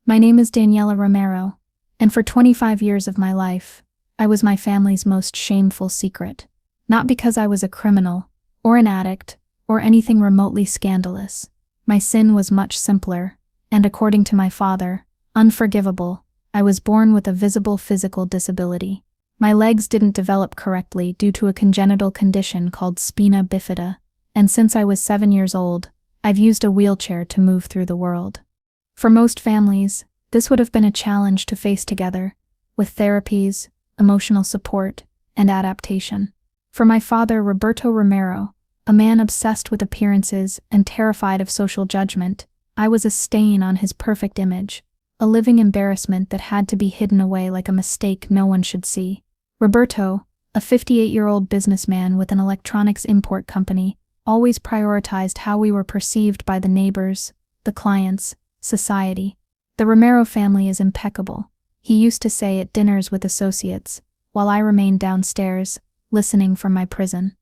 My name is Daniela Romero, and for 25 years of my life, I was my family's most shameful secret. Not because I was a criminal, or an addict, or anything remotely scandalous. My sin was much simpler, and according to my father, unforgivable. I was born with a visible physical disability. My legs didn't develop correctly due to a congenital condition called spina bifida, and since I was 7 years old, I've used a wheelchair to move through the world. For most families, this would have been a challenge to face together, with therapies, emotional support, and adaptation. For my father, Roberto Romero, a man obsessed with appearances and terrified of social judgment, I was a stain on his perfect image, a living embarrassment that had to be hidden away like a mistake no one should see. Roberto, a 58-year-old businessman with an electronics import company, always prioritized how we were perceived by the neighbors, the clients, society. The Romero family is impeccable, he used to say at dinners with associates, while I remained downstairs, listening from my prison.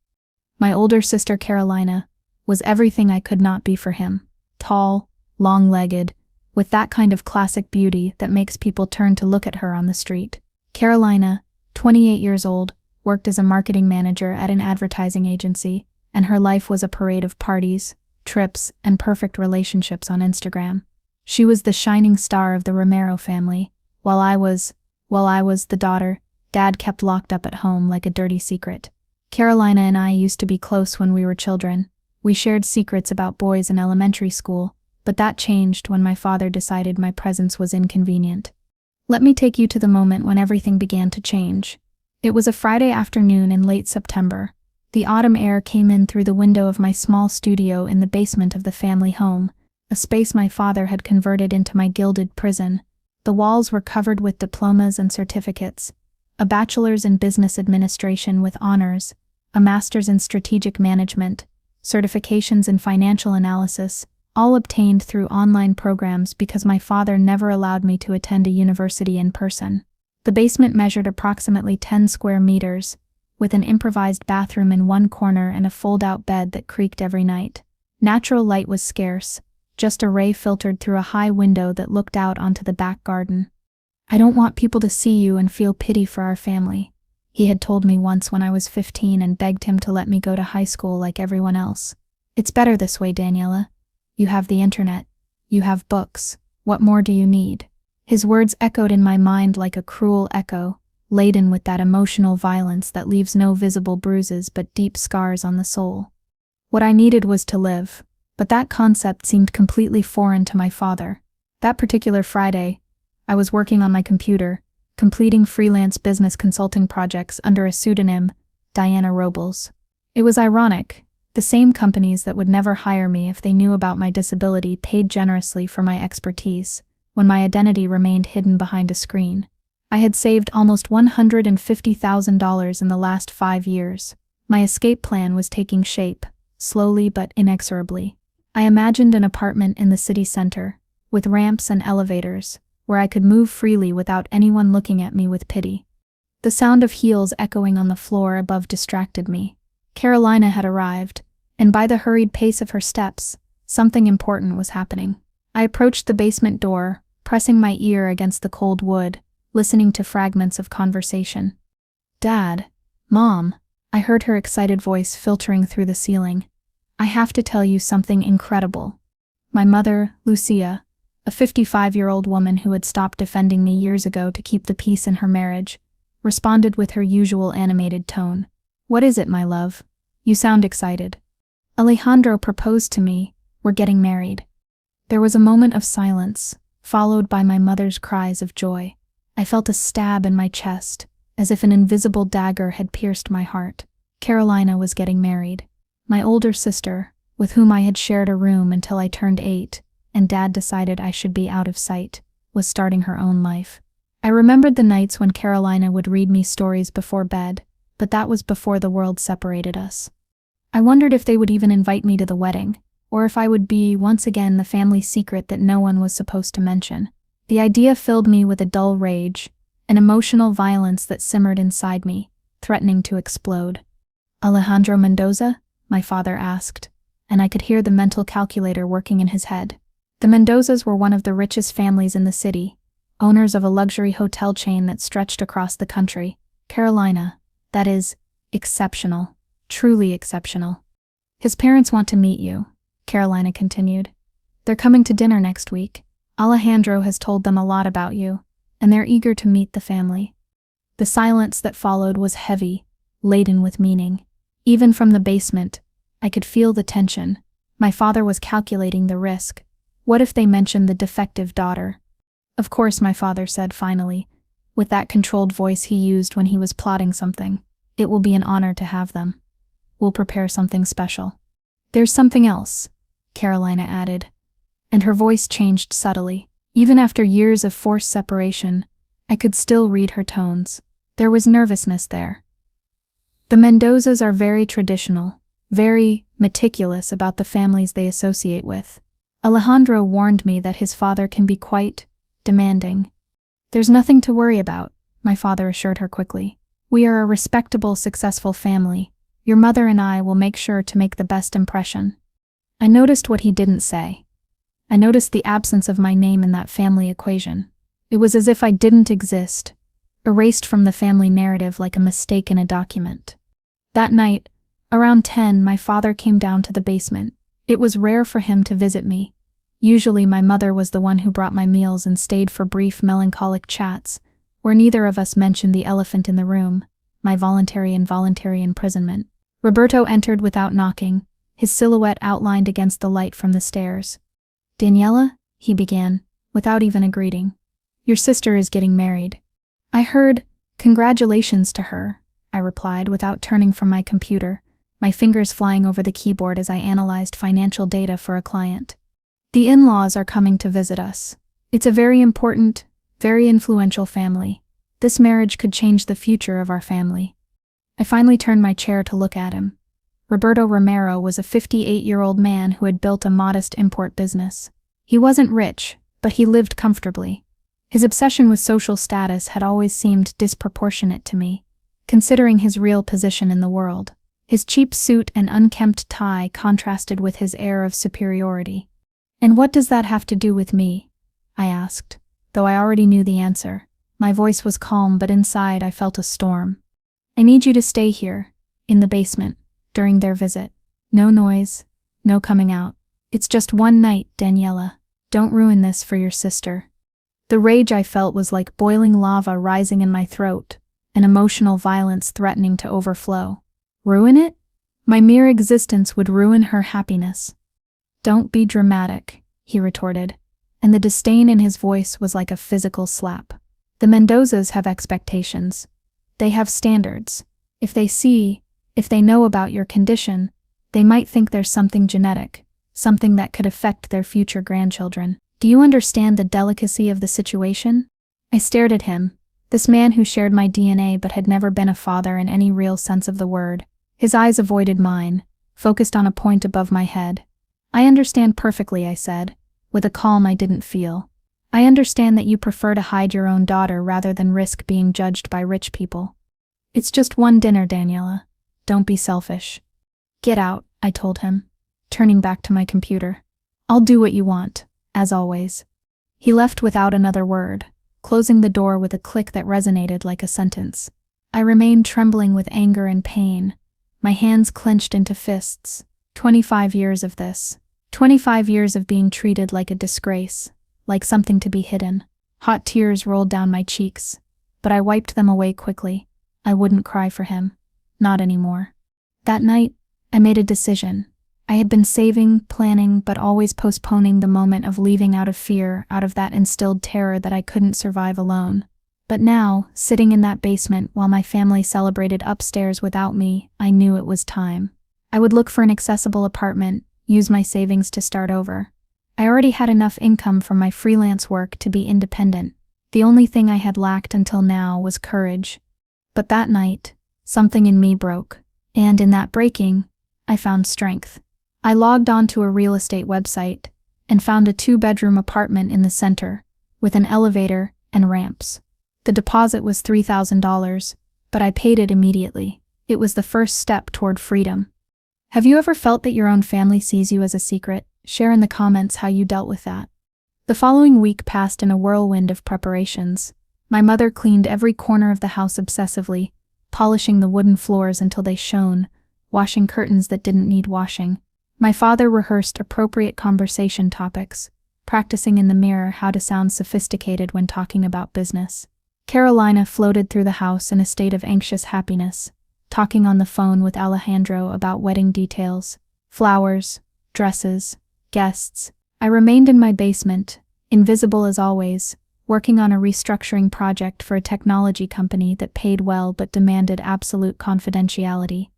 My older sister Carolina was everything I could not be for him. Tall, long-legged, with that kind of classic beauty that makes people turn to look at her on the street. Carolina, 28 years old, worked as a marketing manager at an advertising agency, and her life was a parade of parties, trips, and perfect relationships on Instagram. She was the shining star of the Romero family, while I was the daughter Dad kept locked up at home like a dirty secret. Carolina and I used to be close when we were children. We shared secrets about boys in elementary school, but that changed when my father decided my presence was inconvenient. Let me take you to the moment when everything began to change. It was a Friday afternoon in late September. The autumn air came in through the window of my small studio in the basement of the family home, a space my father had converted into my gilded prison. The walls were covered with diplomas and certificates, a bachelor's in business administration with honors, a master's in strategic management, certifications in financial analysis, all obtained through online programs because my father never allowed me to attend a university in person. The basement measured approximately 10 square meters, with an improvised bathroom in one corner and a fold-out bed that creaked every night. Natural light was scarce, just a ray filtered through a high window that looked out onto the back garden. "I don't want people to see you and feel pity for our family," he had told me once when I was 15 and begged him to let me go to high school like everyone else. "It's better this way, Daniela. You have the internet. You have books. What more do you need?" His words echoed in my mind like a cruel echo, laden with that emotional violence that leaves no visible bruises but deep scars on the soul. What I needed was to live, but that concept seemed completely foreign to my father. That particular Friday, I was working on my computer, completing freelance business consulting projects under a pseudonym, Diana Robles. It was ironic. The same companies that would never hire me if they knew about my disability paid generously for my expertise, when my identity remained hidden behind a screen. I had saved almost $150,000 in the last 5 years. My escape plan was taking shape, slowly but inexorably. I imagined an apartment in the city center, with ramps and elevators, where I could move freely without anyone looking at me with pity. The sound of heels echoing on the floor above distracted me. Carolina had arrived, and by the hurried pace of her steps, something important was happening. I approached the basement door, pressing my ear against the cold wood, listening to fragments of conversation. "Dad, Mom," I heard her excited voice filtering through the ceiling. "I have to tell you something incredible." My mother, Lucia, a 55-year-old woman who had stopped defending me years ago to keep the peace in her marriage, responded with her usual animated tone. "What is it, my love? You sound excited." "Alejandro proposed to me. We're getting married." There was a moment of silence, followed by my mother's cries of joy. I felt a stab in my chest, as if an invisible dagger had pierced my heart. Carolina was getting married. My older sister, with whom I had shared a room until I turned 8, and Dad decided I should be out of sight, was starting her own life. I remembered the nights when Carolina would read me stories before bed, but that was before the world separated us. I wondered if they would even invite me to the wedding, or if I would be, once again, the family secret that no one was supposed to mention. The idea filled me with a dull rage, an emotional violence that simmered inside me, threatening to explode. "Alejandro Mendoza?" my father asked, and I could hear the mental calculator working in his head. The Mendozas were one of the richest families in the city, owners of a luxury hotel chain that stretched across the country. Carolina, that is, exceptional, truly exceptional. His parents want to meet you, Carolina continued. They're coming to dinner next week. Alejandro has told them a lot about you, and they're eager to meet the family. The silence that followed was heavy, laden with meaning. Even from the basement, I could feel the tension. My father was calculating the risk. What if they mentioned the defective daughter? Of course, my father said finally, with that controlled voice he used when he was plotting something. It will be an honor to have them. We'll prepare something special. There's something else, Carolina added, and her voice changed subtly. Even after years of forced separation, I could still read her tones. There was nervousness there. The Mendozas are very traditional, very meticulous about the families they associate with. Alejandro warned me that his father can be quite demanding. There's nothing to worry about, my father assured her quickly. We are a respectable, successful family. Your mother and I will make sure to make the best impression. I noticed what he didn't say. I noticed the absence of my name in that family equation. It was as if I didn't exist, erased from the family narrative like a mistake in a document. That night, around 10, my father came down to the basement. It was rare for him to visit me. Usually my mother was the one who brought my meals and stayed for brief melancholic chats, where neither of us mentioned the elephant in the room, my voluntary and involuntary imprisonment. Roberto entered without knocking, his silhouette outlined against the light from the stairs. Daniela, he began, without even a greeting. Your sister is getting married. I heard, congratulations to her, I replied without turning from my computer, my fingers flying over the keyboard as I analyzed financial data for a client. The in-laws are coming to visit us. It's a very important, very influential family. This marriage could change the future of our family. I finally turned my chair to look at him. Roberto Romero was a 58-year-old man who had built a modest import business. He wasn't rich, but he lived comfortably. His obsession with social status had always seemed disproportionate to me, considering his real position in the world. His cheap suit and unkempt tie contrasted with his air of superiority. And what does that have to do with me? I asked, though I already knew the answer. My voice was calm, but inside I felt a storm. I need you to stay here, in the basement, during their visit. No noise, no coming out. It's just one night, Daniela. Don't ruin this for your sister. The rage I felt was like boiling lava rising in my throat, an emotional violence threatening to overflow. Ruin it? My mere existence would ruin her happiness. Don't be dramatic, he retorted, and the disdain in his voice was like a physical slap. The Mendozas have expectations. They have standards. If they know about your condition, they might think there's something genetic, something that could affect their future grandchildren. Do you understand the delicacy of the situation? I stared at him, this man who shared my DNA but had never been a father in any real sense of the word. His eyes avoided mine, focused on a point above my head. I understand perfectly, I said, with a calm I didn't feel. I understand that you prefer to hide your own daughter rather than risk being judged by rich people. It's just one dinner, Daniela. Don't be selfish. Get out, I told him, turning back to my computer. I'll do what you want, as always. He left without another word, closing the door with a click that resonated like a sentence. I remained trembling with anger and pain, my hands clenched into fists. 25 years of this. 25 years of being treated like a disgrace, like something to be hidden. Hot tears rolled down my cheeks, but I wiped them away quickly. I wouldn't cry for him. Not anymore. That night, I made a decision. I had been saving, planning, but always postponing the moment of leaving out of fear, out of that instilled terror that I couldn't survive alone. But now, sitting in that basement while my family celebrated upstairs without me, I knew it was time. I would look for an accessible apartment, use my savings to start over. I already had enough income from my freelance work to be independent. The only thing I had lacked until now was courage. But that night, something in me broke, and in that breaking, I found strength. I logged onto a real estate website and found a 2-bedroom apartment in the center, with an elevator and ramps. The deposit was $3,000, but I paid it immediately. It was the first step toward freedom. Have you ever felt that your own family sees you as a secret? Share in the comments how you dealt with that. The following week passed in a whirlwind of preparations. My mother cleaned every corner of the house obsessively, polishing the wooden floors until they shone, washing curtains that didn't need washing. My father rehearsed appropriate conversation topics, practicing in the mirror how to sound sophisticated when talking about business. Carolina floated through the house in a state of anxious happiness, talking on the phone with Alejandro about wedding details, flowers, dresses, guests. I remained in my basement, invisible as always, working on a restructuring project for a technology company that paid well but demanded absolute confidentiality.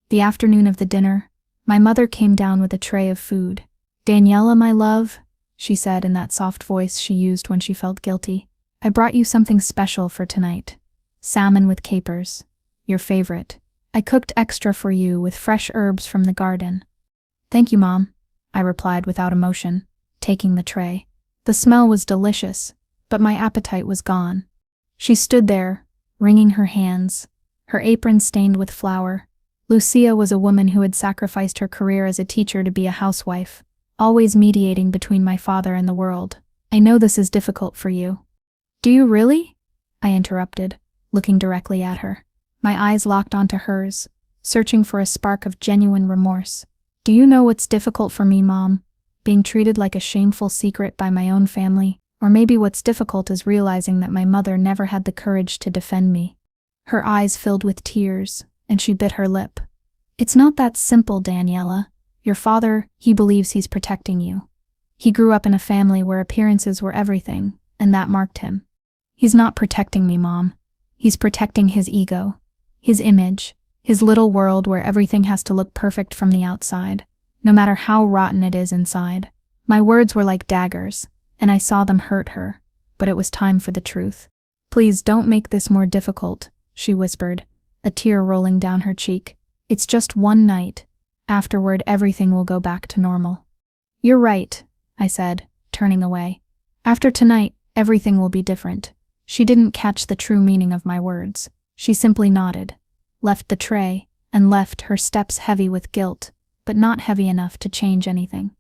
The afternoon of the dinner, my mother came down with a tray of food. "Daniela, my love," she said in that soft voice she used when she felt guilty, "I brought you something special for tonight. Salmon with capers. Your favorite. I cooked extra for you with fresh herbs from the garden." "Thank you, Mom," I replied without emotion, taking the tray. The smell was delicious, but my appetite was gone. She stood there, wringing her hands, her apron stained with flour. Lucia was a woman who had sacrificed her career as a teacher to be a housewife, always mediating between my father and the world. "I know this is difficult for you." "Do you really?" I interrupted, looking directly at her. My eyes locked onto hers, searching for a spark of genuine remorse. "Do you know what's difficult for me, Mom? Being treated like a shameful secret by my own family? Or maybe what's difficult is realizing that my mother never had the courage to defend me." Her eyes filled with tears, and she bit her lip. "It's not that simple, Daniela. Your father, he believes he's protecting you. He grew up in a family where appearances were everything, and that marked him. He's not protecting me, Mom. He's protecting his ego, his image, his little world where everything has to look perfect from the outside, no matter how rotten it is inside." My words were like daggers, and I saw them hurt her, but it was time for the truth. "Please don't make this more difficult," she whispered, a tear rolling down her cheek. "It's just one night. Afterward, everything will go back to normal." "You're right," I said, turning away. "After tonight, everything will be different." She didn't catch the true meaning of my words. She simply nodded, left the tray, and left, her steps heavy with guilt, but not heavy enough to change anything.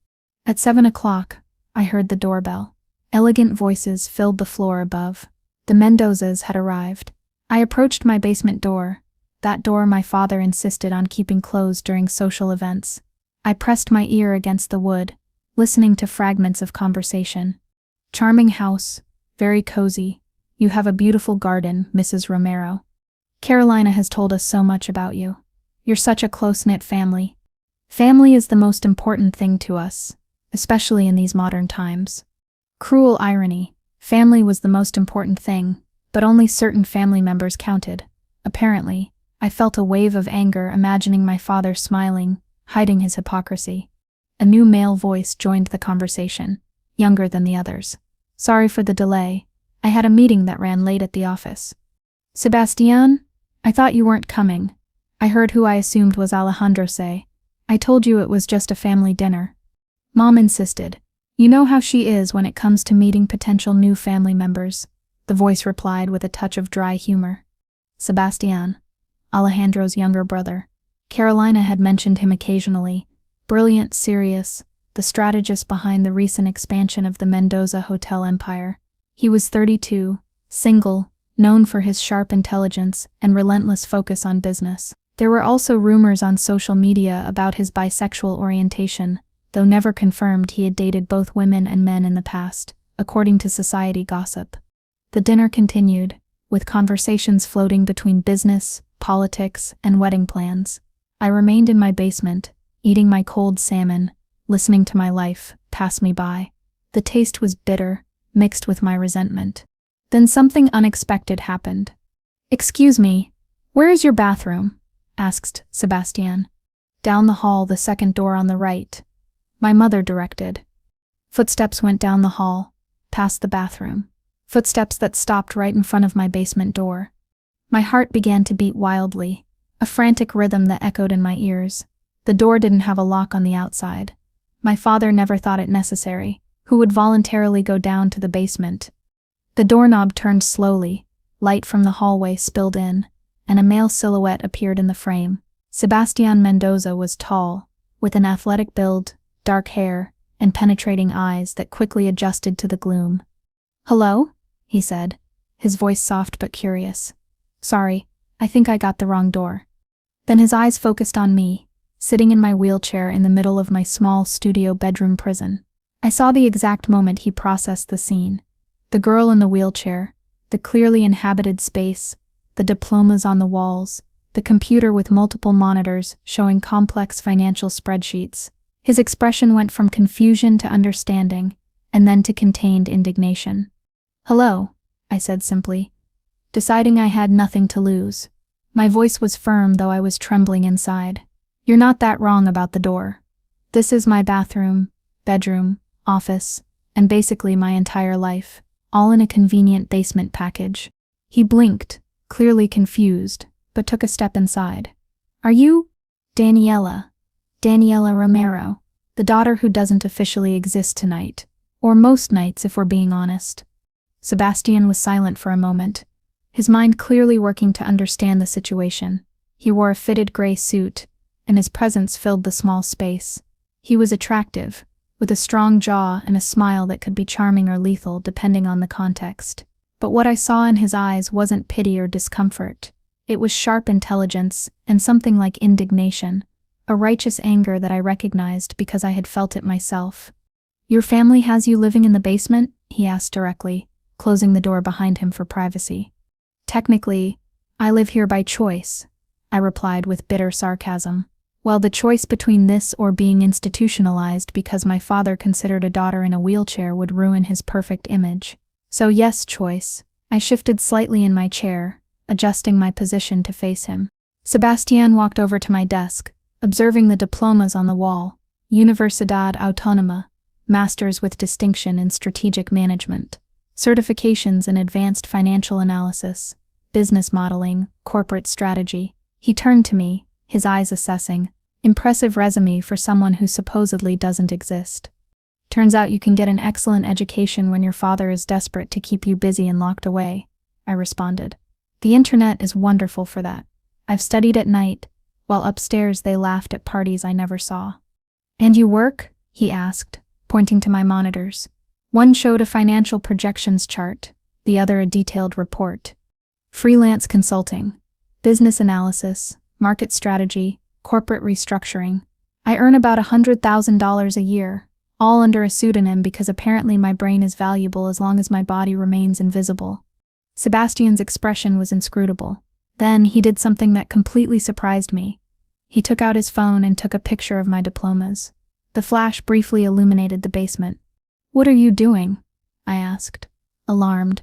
At 7 o'clock, I heard the doorbell. Elegant voices filled the floor above. The Mendozas had arrived. I approached my basement door, that door my father insisted on keeping closed during social events. I pressed my ear against the wood, listening to fragments of conversation. "Charming house, very cozy. You have a beautiful garden, Mrs. Romero. Carolina has told us so much about you. You're such a close-knit family. Family is the most important thing to us, especially in these modern times." Cruel irony. Family was the most important thing, but only certain family members counted. Apparently, I felt a wave of anger imagining my father smiling, hiding his hypocrisy. A new male voice joined the conversation, younger than the others. "Sorry for the delay. I had a meeting that ran late at the office." "Sebastian? I thought you weren't coming." I heard who I assumed was Alejandro say. "I told you it was just a family dinner." Mom insisted. "You know how she is when it comes to meeting potential new family members," the voice replied with a touch of dry humor. Sebastian, Alejandro's younger brother. Carolina had mentioned him occasionally. Brilliant, serious, the strategist behind the recent expansion of the Mendoza hotel empire. He was 32, single, known for his sharp intelligence and relentless focus on business. There were also rumors on social media about his bisexual orientation, though never confirmed. He had dated both women and men in the past, according to society gossip. The dinner continued, with conversations floating between business, politics, and wedding plans. I remained in my basement, eating my cold salmon, listening to my life pass me by. The taste was bitter, mixed with my resentment. Then something unexpected happened. "Excuse me, where is your bathroom?" asked Sebastian. "Down the hall, the second door on the right," my mother directed. Footsteps went down the hall, past the bathroom. Footsteps that stopped right in front of my basement door. My heart began to beat wildly, a frantic rhythm that echoed in my ears. The door didn't have a lock on the outside. My father never thought it necessary. Who would voluntarily go down to the basement? The doorknob turned slowly, light from the hallway spilled in, and a male silhouette appeared in the frame. Sebastian Mendoza was tall, with an athletic build, dark hair, and penetrating eyes that quickly adjusted to the gloom. "Hello?" he said, his voice soft but curious. "Sorry, I think I got the wrong door." Then his eyes focused on me, sitting in my wheelchair in the middle of my small studio bedroom prison. I saw the exact moment he processed the scene. The girl in the wheelchair, the clearly inhabited space, the diplomas on the walls, the computer with multiple monitors showing complex financial spreadsheets. His expression went from confusion to understanding, and then to contained indignation. "Hello," I said simply, deciding I had nothing to lose. My voice was firm, though I was trembling inside. "You're not that wrong about the door. This is my bathroom, bedroom, office, and basically my entire life, all in a convenient basement package." He blinked, clearly confused, but took a step inside. "Are you Daniela Romero, the daughter who doesn't officially exist tonight, or most nights if we're being honest?" Sebastian was silent for a moment, his mind clearly working to understand the situation. He wore a fitted gray suit, and his presence filled the small space. He was attractive, with a strong jaw and a smile that could be charming or lethal depending on the context. But what I saw in his eyes wasn't pity or discomfort. It was sharp intelligence and something like indignation, a righteous anger that I recognized because I had felt it myself. "Your family has you living in the basement?" he asked directly, closing the door behind him for privacy. "Technically, I live here by choice," I replied with bitter sarcasm. "Well, the choice between this or being institutionalized because my father considered a daughter in a wheelchair would ruin his perfect image. So yes, choice." I shifted slightly in my chair, adjusting my position to face him. Sebastian walked over to my desk, observing the diplomas on the wall: Universidad Autónoma, Masters with Distinction in Strategic Management, certifications in Advanced Financial Analysis, Business Modeling, Corporate Strategy. He turned to me, his eyes assessing. "Impressive resume for someone who supposedly doesn't exist. Turns out you can get an excellent education when your father is desperate to keep you busy and locked away," I responded. "The internet is wonderful for that. I've studied at night, while upstairs they laughed at parties I never saw." "And you work?" he asked, pointing to my monitors. One showed a financial projections chart, the other a detailed report. "Freelance consulting, business analysis, market strategy, corporate restructuring. I earn about $100,000 a year, all under a pseudonym because apparently my brain is valuable as long as my body remains invisible." Sebastian's expression was inscrutable. Then he did something that completely surprised me. He took out his phone and took a picture of my diplomas. The flash briefly illuminated the basement. "What are you doing?" I asked, alarmed.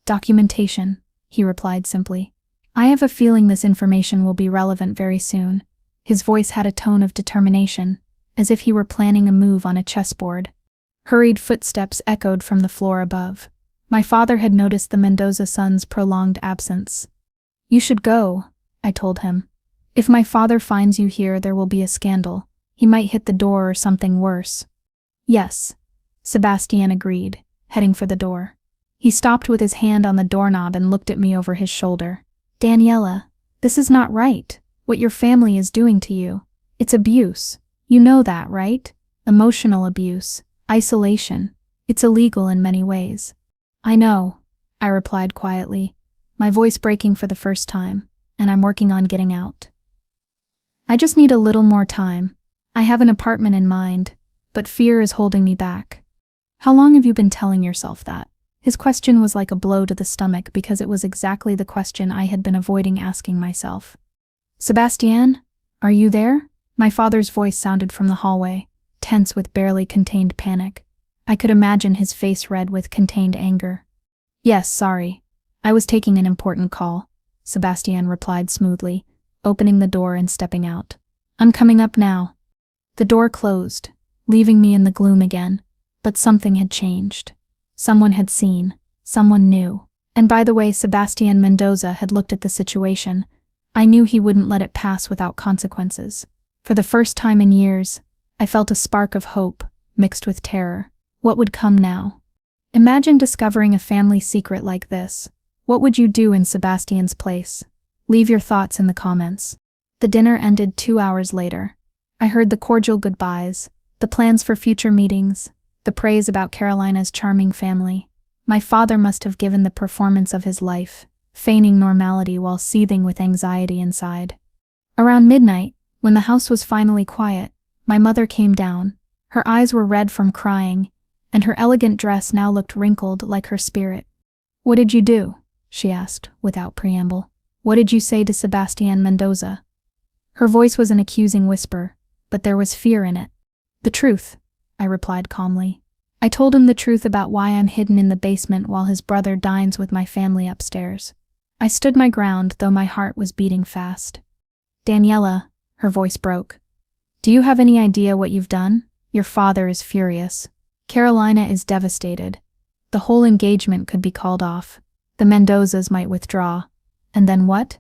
"Documentation," he replied simply. "I have a feeling this information will be relevant very soon." His voice had a tone of determination, as if he were planning a move on a chessboard. Hurried footsteps echoed from the floor above. My father had noticed the Mendoza son's prolonged absence. "You should go," I told him. "If my father finds you here, there will be a scandal. He might hit the door or something worse." "Yes," Sebastian agreed, heading for the door. He stopped with his hand on the doorknob and looked at me over his shoulder. "Daniela, this is not right, what your family is doing to you. It's abuse. You know that, right? Emotional abuse, isolation. It's illegal in many ways." "I know," I replied quietly, my voice breaking for the first time, "and I'm working on getting out. I just need a little more time. I have an apartment in mind, but fear is holding me back." "How long have you been telling yourself that?" His question was like a blow to the stomach because it was exactly the question I had been avoiding asking myself. "Sebastian, are you there?" My father's voice sounded from the hallway, tense with barely contained panic. I could imagine his face red with contained anger. "Yes, sorry. I was taking an important call," Sebastian replied smoothly, opening the door and stepping out. "I'm coming up now." The door closed, leaving me in the gloom again, but something had changed. Someone had seen, someone knew. And by the way Sebastian Mendoza had looked at the situation, I knew he wouldn't let it pass without consequences. For the first time in years, I felt a spark of hope, mixed with terror. What would come now? Imagine discovering a family secret like this. What would you do in Sebastian's place? Leave your thoughts in the comments. The dinner ended 2 hours later. I heard the cordial goodbyes, The plans for future meetings, the praise about Carolina's charming family. My father must have given the performance of his life, feigning normality while seething with anxiety inside. Around midnight, when the house was finally quiet, my mother came down. Her eyes were red from crying, and her elegant dress now looked wrinkled like her spirit. "What did you do?" she asked, without preamble. "What did you say to Sebastián Mendoza?" Her voice was an accusing whisper, but there was fear in it. "The truth," I replied calmly. "I told him the truth about why I'm hidden in the basement while his brother dines with my family upstairs." I stood my ground, though my heart was beating fast. "Daniela," her voice broke. "Do you have any idea what you've done? Your father is furious. Carolina is devastated. The whole engagement could be called off. The Mendozas might withdraw. And then what?"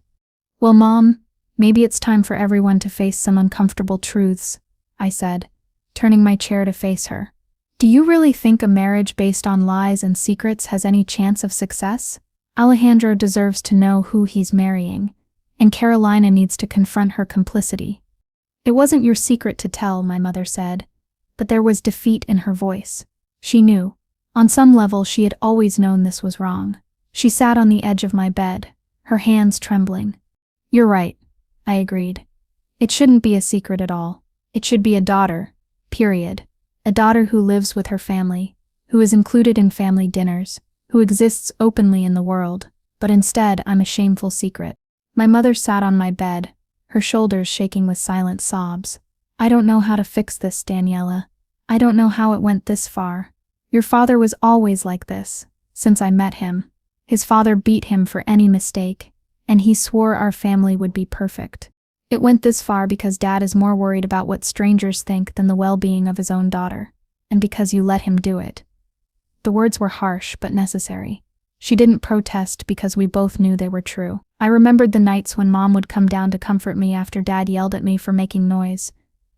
"Well, Mom, maybe it's time for everyone to face some uncomfortable truths," I said, turning my chair to face her. "Do you really think a marriage based on lies and secrets has any chance of success? Alejandro deserves to know who he's marrying, and Carolina needs to confront her complicity." "It wasn't your secret to tell," my mother said, but there was defeat in her voice. She knew. On some level, she had always known this was wrong. She sat on the edge of my bed, her hands trembling. "You're right," I agreed. "It shouldn't be a secret at all. It should be a daughter, period. A daughter who lives with her family, who is included in family dinners, who exists openly in the world, but instead I'm a shameful secret." My mother sat on my bed, her shoulders shaking with silent sobs. "I don't know how to fix this, Daniela. I don't know how it went this far. Your father was always like this, since I met him. His father beat him for any mistake, and he swore our family would be perfect. It went this far because Dad is more worried about what strangers think than the well-being of his own daughter, and because you let him do it." The words were harsh but necessary. She didn't protest because we both knew they were true. I remembered the nights when Mom would come down to comfort me after Dad yelled at me for making noise,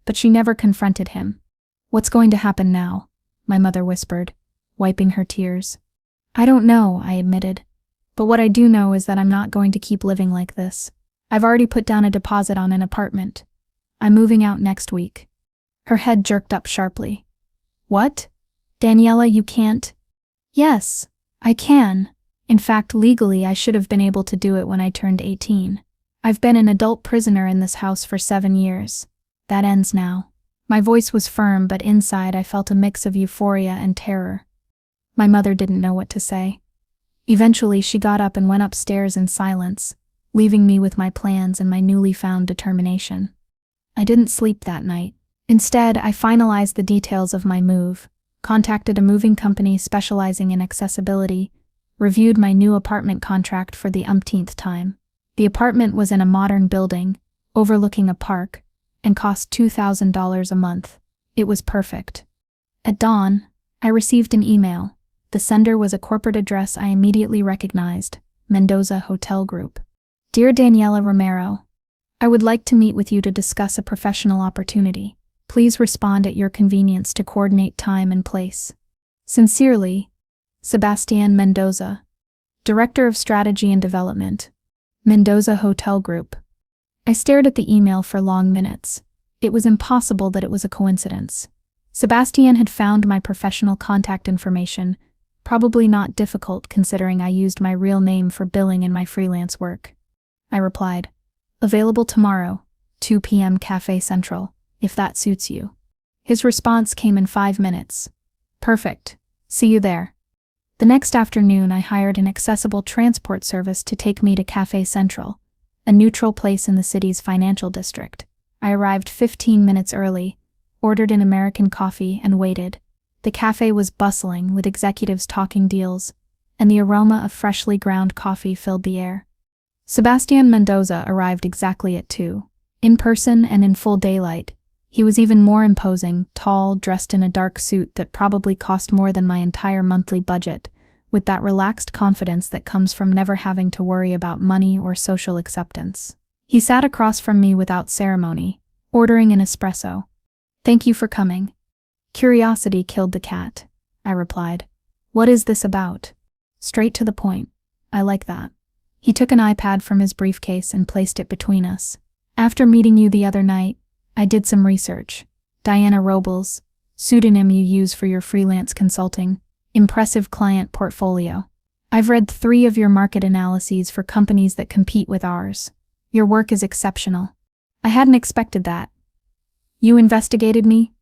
but she never confronted him. "What's going to happen now?" my mother whispered, wiping her tears. "I don't know," I admitted. "But what I do know is that I'm not going to keep living like this. I've already put down a deposit on an apartment. I'm moving out next week." Her head jerked up sharply. "What? Daniela, you can't?" "Yes, I can. In fact, legally, I should have been able to do it when I turned 18. I've been an adult prisoner in this house for 7 years. That ends now." My voice was firm, but inside I felt a mix of euphoria and terror. My mother didn't know what to say. Eventually, she got up and went upstairs in silence, leaving me with my plans and my newly found determination. I didn't sleep that night. Instead, I finalized the details of my move, contacted a moving company specializing in accessibility, reviewed my new apartment contract for the umpteenth time. The apartment was in a modern building, overlooking a park, and cost $2,000 a month. It was perfect. At dawn, I received an email. The sender was a corporate address I immediately recognized, Mendoza Hotel Group. "Dear Daniela Romero, I would like to meet with you to discuss a professional opportunity. Please respond at your convenience to coordinate time and place. Sincerely, Sebastián Mendoza, Director of Strategy and Development, Mendoza Hotel Group." I stared at the email for long minutes. It was impossible that it was a coincidence. Sebastián had found my professional contact information, probably not difficult considering I used my real name for billing in my freelance work. I replied, "Available tomorrow, 2 p.m. Café Central, if that suits you." His response came in 5 minutes. "Perfect. See you there." The next afternoon, I hired an accessible transport service to take me to Café Central, a neutral place in the city's financial district. I arrived 15 minutes early, ordered an American coffee, and waited. The cafe was bustling, with executives talking deals, and the aroma of freshly ground coffee filled the air. Sebastián Mendoza arrived exactly at 2. In person and in full daylight, he was even more imposing, tall, dressed in a dark suit that probably cost more than my entire monthly budget, with that relaxed confidence that comes from never having to worry about money or social acceptance. He sat across from me without ceremony, ordering an espresso. "Thank you for coming." "Curiosity killed the cat," I replied. "What is this about?" "Straight to the point. I like that." He took an iPad from his briefcase and placed it between us. "After meeting you the other night, I did some research. Diana Robles, pseudonym you use for your freelance consulting, impressive client portfolio. I've read 3 of your market analyses for companies that compete with ours. Your work is exceptional. I hadn't expected that. You investigated me?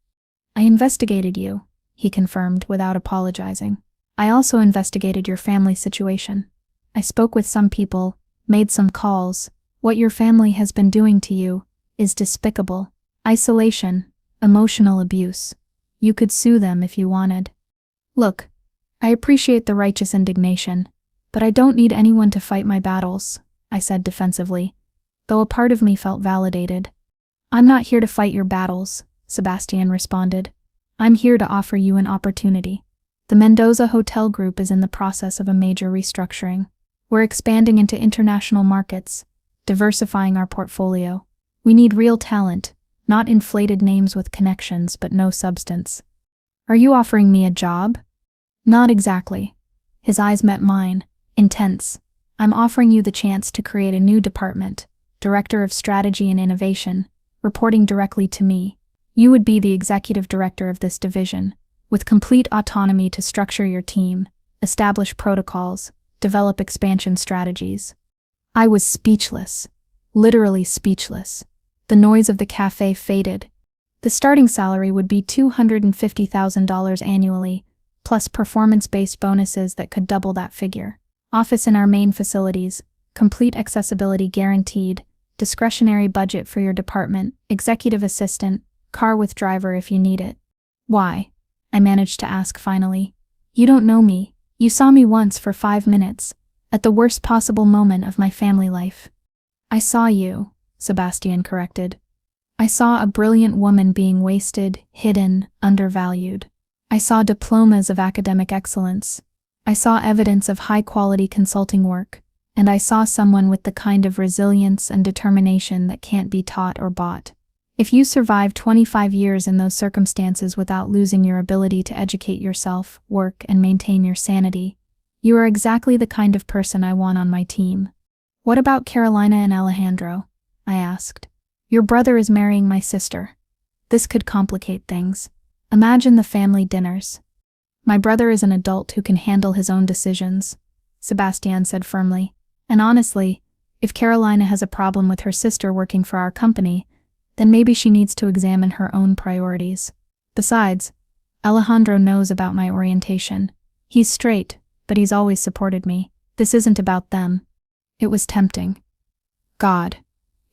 I investigated you, he confirmed without apologizing. I also investigated your family situation. I spoke with some people, made some calls. What your family has been doing to you is despicable. Isolation, emotional abuse. You could sue them if you wanted. Look, I appreciate the righteous indignation, but I don't need anyone to fight my battles, I said defensively, though a part of me felt validated. I'm not here to fight your battles, Sebastian responded. I'm here to offer you an opportunity. The Mendoza Hotel Group is in the process of a major restructuring. We're expanding into international markets, diversifying our portfolio. We need real talent, not inflated names with connections but no substance. Are you offering me a job? Not exactly. His eyes met mine, intense. I'm offering you the chance to create a new department, Director of Strategy and Innovation, reporting directly to me. You would be the executive director of this division, with complete autonomy to structure your team, establish protocols, develop expansion strategies. I was speechless, literally speechless. The noise of the cafe faded. The starting salary would be $250,000 annually, plus performance-based bonuses that could double that figure. Office in our main facilities, complete accessibility guaranteed, discretionary budget for your department, executive assistant, car with driver if you need it. Why? I managed to ask finally. You don't know me. You saw me once for 5 minutes, at the worst possible moment of my family life. I saw you, Sebastian corrected. I saw a brilliant woman being wasted, hidden, undervalued. I saw diplomas of academic excellence. I saw evidence of high-quality consulting work, and I saw someone with the kind of resilience and determination that can't be taught or bought. If you survive 25 years in those circumstances without losing your ability to educate yourself, work, and maintain your sanity, you are exactly the kind of person I want on my team. What about Carolina and Alejandro? I asked. Your brother is marrying my sister. This could complicate things. Imagine the family dinners. My brother is an adult who can handle his own decisions, Sebastian said firmly. And honestly, if Carolina has a problem with her sister working for our company, then maybe she needs to examine her own priorities. Besides, Alejandro knows about my orientation. He's straight, but he's always supported me. This isn't about them. It was tempting. God,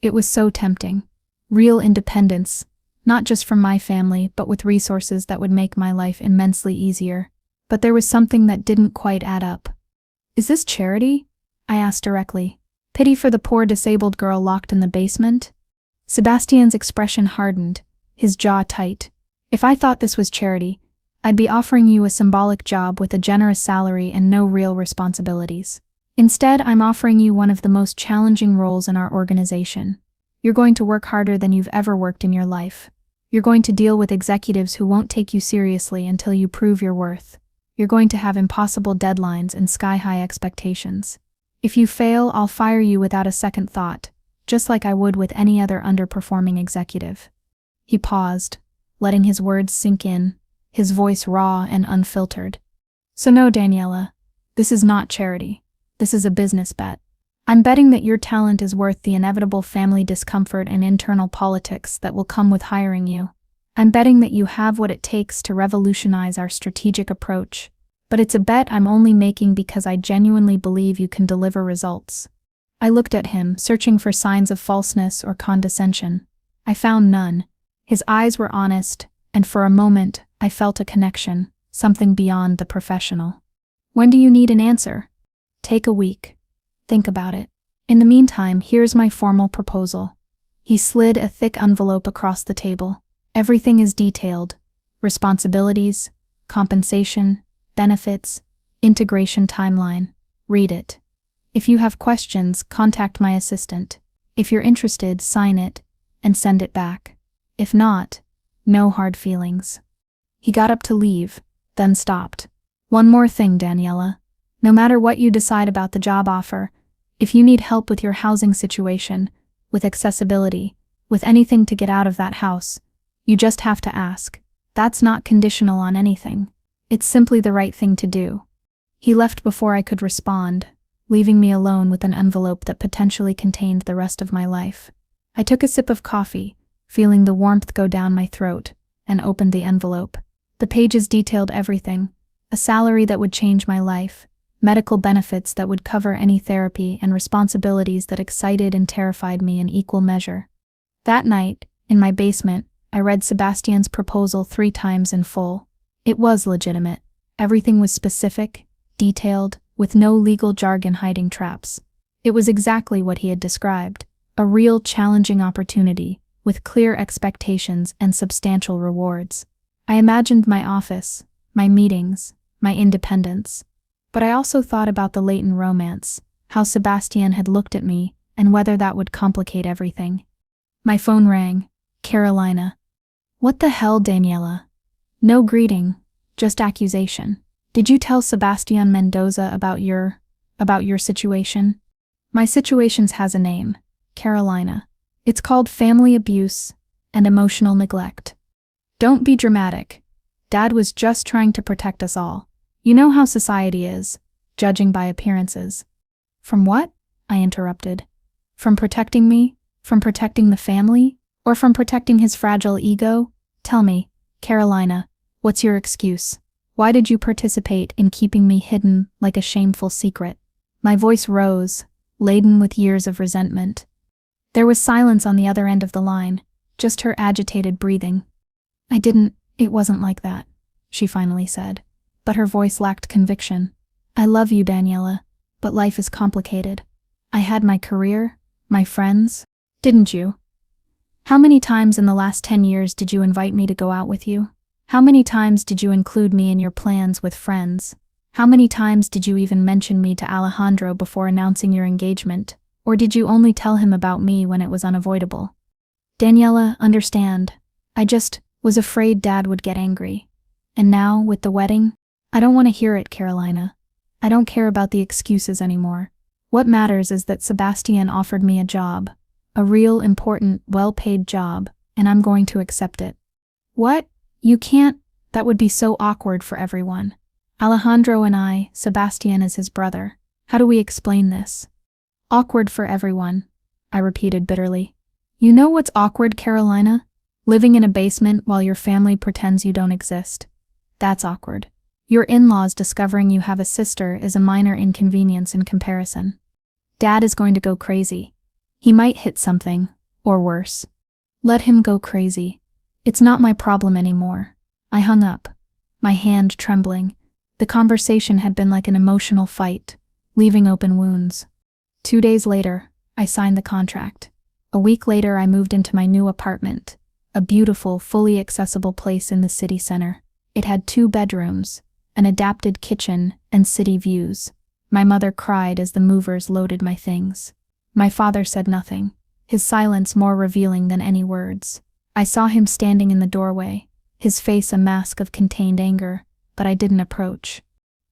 it was so tempting. Real independence, not just from my family, but with resources that would make my life immensely easier. But there was something that didn't quite add up. Is this charity? I asked directly. Pity for the poor disabled girl locked in the basement? Sebastian's expression hardened, his jaw tight. If I thought this was charity, I'd be offering you a symbolic job with a generous salary and no real responsibilities. Instead, I'm offering you one of the most challenging roles in our organization. You're going to work harder than you've ever worked in your life. You're going to deal with executives who won't take you seriously until you prove your worth. You're going to have impossible deadlines and sky-high expectations. If you fail, I'll fire you without a second thought, just like I would with any other underperforming executive. He paused, letting his words sink in, his voice raw and unfiltered. So no, Daniela, this is not charity. This is a business bet. I'm betting that your talent is worth the inevitable family discomfort and internal politics that will come with hiring you. I'm betting that you have what it takes to revolutionize our strategic approach, but it's a bet I'm only making because I genuinely believe you can deliver results. I looked at him, searching for signs of falseness or condescension. I found none. His eyes were honest, and for a moment, I felt a connection, something beyond the professional. When do you need an answer? Take a week. Think about it. In the meantime, here's my formal proposal. He slid a thick envelope across the table. Everything is detailed. Responsibilities, compensation, benefits, integration timeline. Read it. If you have questions, contact my assistant. If you're interested, sign it and send it back. If not, no hard feelings. He got up to leave, then stopped. One more thing, Daniela. No matter what you decide about the job offer, if you need help with your housing situation, with accessibility, with anything to get out of that house, you just have to ask. That's not conditional on anything. It's simply the right thing to do. He left before I could respond, leaving me alone with an envelope that potentially contained the rest of my life. I took a sip of coffee, feeling the warmth go down my throat, and opened the envelope. The pages detailed everything: a salary that would change my life, medical benefits that would cover any therapy, and responsibilities that excited and terrified me in equal measure. That night, in my basement, I read Sebastian's proposal 3 times in full. It was legitimate. Everything was specific, detailed, with no legal jargon hiding traps. It was exactly what he had described: a real challenging opportunity, with clear expectations and substantial rewards. I imagined my office, my meetings, my independence. But I also thought about the latent romance, how Sebastian had looked at me, and whether that would complicate everything. My phone rang. Carolina. What the hell, Daniela? No greeting, just accusation. Did you tell Sebastian Mendoza about your situation? My situations has a name, Carolina. It's called family abuse and emotional neglect. Don't be dramatic. Dad was just trying to protect us all. You know how society is, judging by appearances. From what? I interrupted. From protecting me? From protecting the family? Or from protecting his fragile ego? Tell me, Carolina, what's your excuse? Why did you participate in keeping me hidden like a shameful secret? My voice rose, laden with years of resentment. There was silence on the other end of the line, just her agitated breathing. It wasn't like that, she finally said, but her voice lacked conviction. I love you, Daniela, but life is complicated. I had my career, my friends, didn't you? How many times in the last 10 years did you invite me to go out with you? How many times did you include me in your plans with friends? How many times did you even mention me to Alejandro before announcing your engagement? Or did you only tell him about me when it was unavoidable? Daniela, understand. I just was afraid Dad would get angry. And now, with the wedding, I don't want to hear it, Carolina. I don't care about the excuses anymore. What matters is that Sebastian offered me a job. A real, important, well-paid job, and I'm going to accept it. What? You can't? That would be so awkward for everyone. Alejandro and I, Sebastian is his brother. How do we explain this? Awkward for everyone, I repeated bitterly. You know what's awkward, Carolina? Living in a basement while your family pretends you don't exist. That's awkward. Your in-laws discovering you have a sister is a minor inconvenience in comparison. Dad is going to go crazy. He might hit something, or worse. Let him go crazy. It's not my problem anymore. I hung up, my hand trembling. The conversation had been like an emotional fight, leaving open wounds. 2 days later, I signed the contract. A week later, I moved into my new apartment, a beautiful, fully accessible place in the city center. It had 2 bedrooms, an adapted kitchen, and city views. My mother cried as the movers loaded my things. My father said nothing, his silence more revealing than any words. I saw him standing in the doorway, his face a mask of contained anger, but I didn't approach.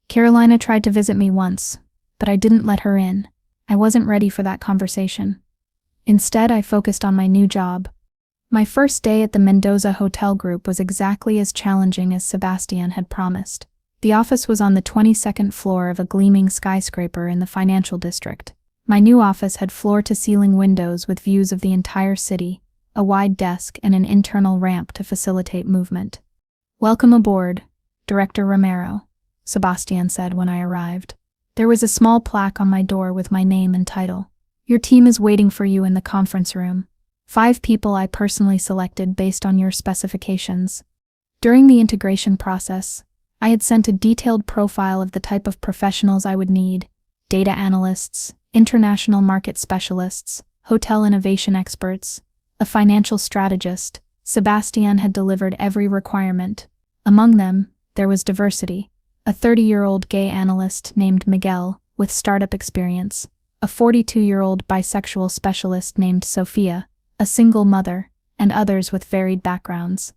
Carolina tried to visit me once, but I didn't let her in. I wasn't ready for that conversation. Instead, I focused on my new job. My first day at the Mendoza Hotel Group was exactly as challenging as Sebastian had promised. The office was on the 22nd floor of a gleaming skyscraper in the financial district. My new office had floor-to-ceiling windows with views of the entire city, a wide desk, and an internal ramp to facilitate movement. "Welcome aboard, Director Romero," Sebastian said when I arrived. There was a small plaque on my door with my name and title. "Your team is waiting for you in the conference room. 5 people I personally selected based on your specifications." During the integration process, I had sent a detailed profile of the type of professionals I would need: data analysts, international market specialists, hotel innovation experts, a financial strategist. Sebastian had delivered every requirement. Among them, there was diversity: a 30-year-old gay analyst named Miguel, with startup experience, a 42-year-old bisexual specialist named Sophia, a single mother, and others with varied backgrounds.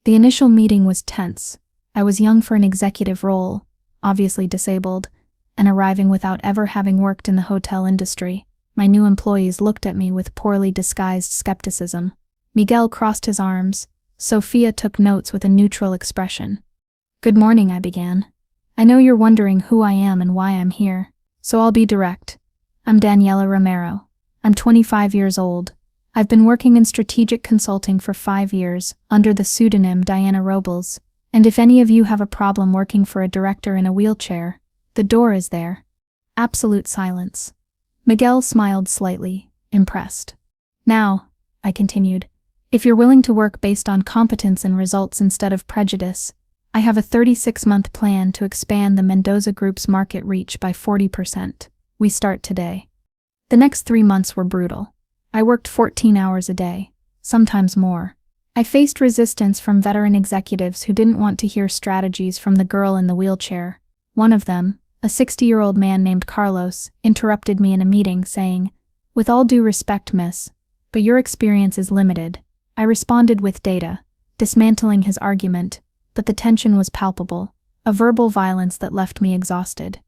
The initial meeting was tense. I was young for an executive role, obviously disabled, and arriving without ever having worked in the hotel industry. My new employees looked at me with poorly disguised skepticism. Miguel crossed his arms, Sophia took notes with a neutral expression. "Good morning," I began. "I know you're wondering who I am and why I'm here, so I'll be direct. I'm Daniela Romero. I'm 25 years old. I've been working in strategic consulting for 5 years, under the pseudonym Diana Robles, and if any of you have a problem working for a director in a wheelchair, the door is there." Absolute silence. Miguel smiled slightly, impressed. "Now," I continued, "if you're willing to work based on competence and results instead of prejudice, I have a 36-month plan to expand the Mendoza Group's market reach by 40%. We start today." The next 3 months were brutal. I worked 14 hours a day, sometimes more. I faced resistance from veteran executives who didn't want to hear strategies from the girl in the wheelchair. One of them, a 60-year-old man named Carlos, interrupted me in a meeting saying, "With all due respect, miss, but your experience is limited." I responded with data, dismantling his argument, but the tension was palpable, a verbal violence that left me exhausted.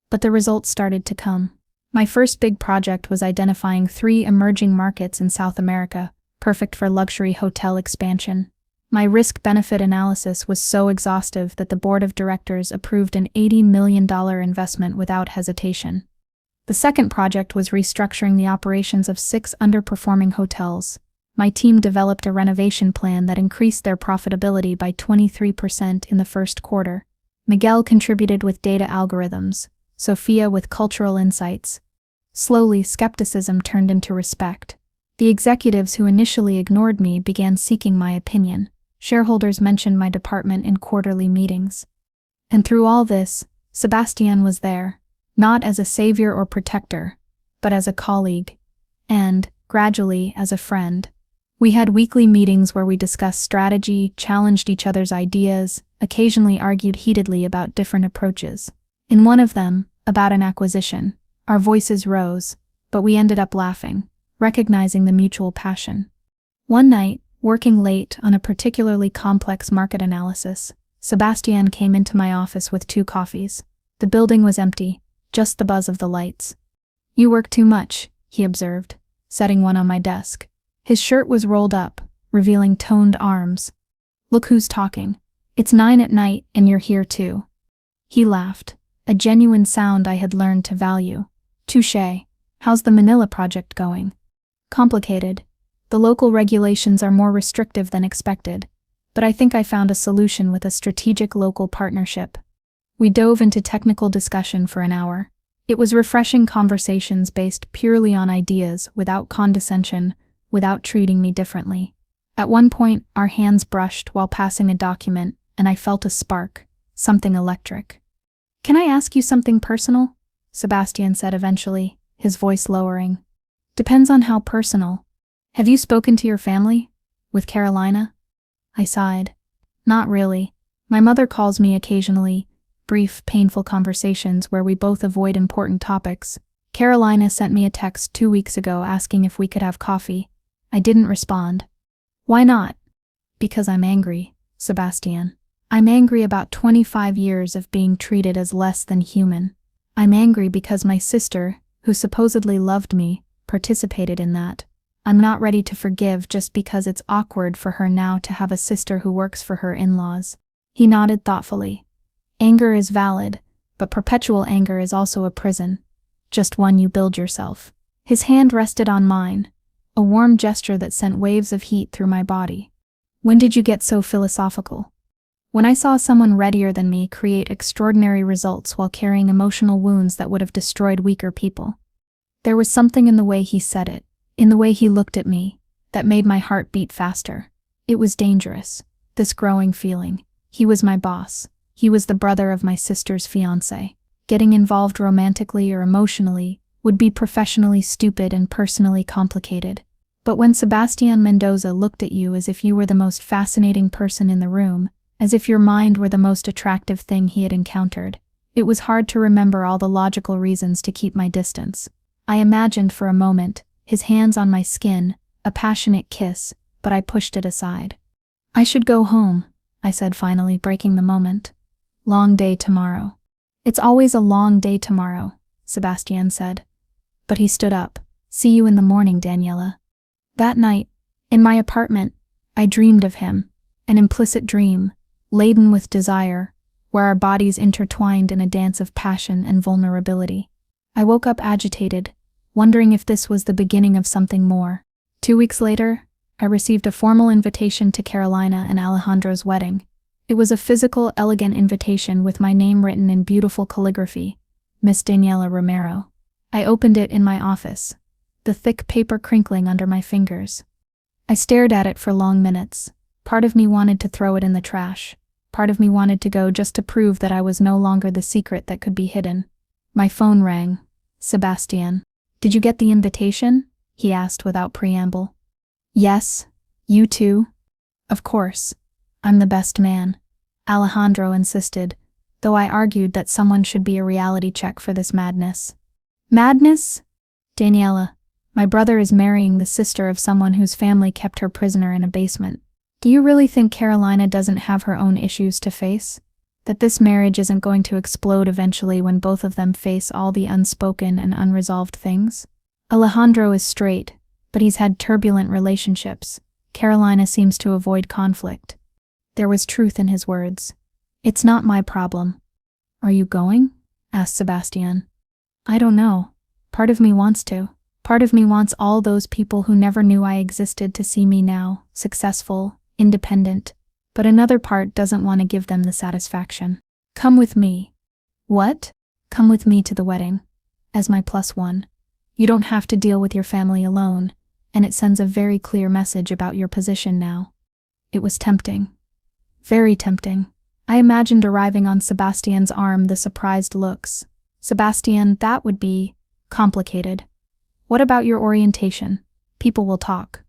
But the results started to come. My first big project was identifying 3 emerging markets in South America, perfect for luxury hotel expansion. My risk-benefit analysis was so exhaustive that the board of directors approved an $80 million investment without hesitation. The second project was restructuring the operations of 6 underperforming hotels. My team developed a renovation plan that increased their profitability by 23% in the first quarter. Miguel contributed with data algorithms, Sophia with cultural insights. Slowly, skepticism turned into respect. The executives who initially ignored me began seeking my opinion. Shareholders mentioned my department in quarterly meetings. And through all this, Sebastian was there, not as a savior or protector, but as a colleague, and, gradually, as a friend. We had weekly meetings where we discussed strategy, challenged each other's ideas, occasionally argued heatedly about different approaches. In one of them, about an acquisition, our voices rose, but we ended up laughing, recognizing the mutual passion. One night, working late on a particularly complex market analysis, Sebastian came into my office with 2 coffees. The building was empty, just the buzz of the lights. "You work too much," he observed, setting one on my desk. His shirt was rolled up, revealing toned arms. "Look who's talking. It's 9 at night and you're here too." He laughed, a genuine sound I had learned to value. "Touché. How's the Manila project going?" "Complicated. The local regulations are more restrictive than expected, but I think I found a solution with a strategic local partnership." We dove into technical discussion for an hour. It was refreshing conversations based purely on ideas, without condescension, without treating me differently. At one point, our hands brushed while passing a document, and I felt a spark, something electric. "Can I ask you something personal?" Sebastian said eventually, his voice lowering. "Depends on how personal. Have you spoken to your family? With Carolina?" I sighed. "Not really. My mother calls me occasionally, brief, painful conversations where we both avoid important topics. Carolina sent me a text 2 weeks ago asking if we could have coffee. I didn't respond." "Why not?" "Because I'm angry, Sebastian. I'm angry about 25 years of being treated as less than human. I'm angry because my sister, who supposedly loved me, participated in that. I'm not ready to forgive just because it's awkward for her now to have a sister who works for her in-laws." He nodded thoughtfully. "Anger is valid, but perpetual anger is also a prison. Just one you build yourself." His hand rested on mine, a warm gesture that sent waves of heat through my body. "When did you get so philosophical?" "When I saw someone readier than me create extraordinary results while carrying emotional wounds that would have destroyed weaker people." There was something in the way he said it, in the way he looked at me, that made my heart beat faster. It was dangerous, this growing feeling. He was my boss. He was the brother of my sister's fiancé. Getting involved romantically or emotionally would be professionally stupid and personally complicated. But when Sebastian Mendoza looked at you as if you were the most fascinating person in the room, as if your mind were the most attractive thing he had encountered, it was hard to remember all the logical reasons to keep my distance. I imagined for a moment, his hands on my skin, a passionate kiss, but I pushed it aside. "I should go home," I said finally, breaking the moment. "Long day tomorrow." "It's always a long day tomorrow," Sebastian said. But he stood up. "See you in the morning, Daniela." That night, in my apartment, I dreamed of him, an implicit dream, laden with desire, where our bodies intertwined in a dance of passion and vulnerability. I woke up agitated, wondering if this was the beginning of something more. 2 weeks later, I received a formal invitation to Carolina and Alejandro's wedding. It was a physical, elegant invitation with my name written in beautiful calligraphy, Miss Daniela Romero. I opened it in my office, the thick paper crinkling under my fingers. I stared at it for long minutes. Part of me wanted to throw it in the trash. Part of me wanted to go just to prove that I was no longer the secret that could be hidden. My phone rang. Sebastian. "Did you get the invitation?" he asked without preamble. "Yes. You too?" "Of course. I'm the best man," Alejandro insisted, though I argued that someone should be a reality check for this madness. "Madness?" "Daniela, my brother is marrying the sister of someone whose family kept her prisoner in a basement. Do you really think Carolina doesn't have her own issues to face? That this marriage isn't going to explode eventually when both of them face all the unspoken and unresolved things? Alejandro is straight, but he's had turbulent relationships. Carolina seems to avoid conflict." There was truth in his words. "It's not my problem." "Are you going?" asked Sebastian. "I don't know. Part of me wants to. Part of me wants all those people who never knew I existed to see me now, successful, independent. But another part doesn't want to give them the satisfaction. Come with me." "What?" "Come with me to the wedding. As my +1. You don't have to deal with your family alone, and it sends a very clear message about your position now." It was tempting. Very tempting. I imagined arriving on Sebastian's arm, the surprised looks. "Sebastian, that would be complicated. What about your orientation? People will talk."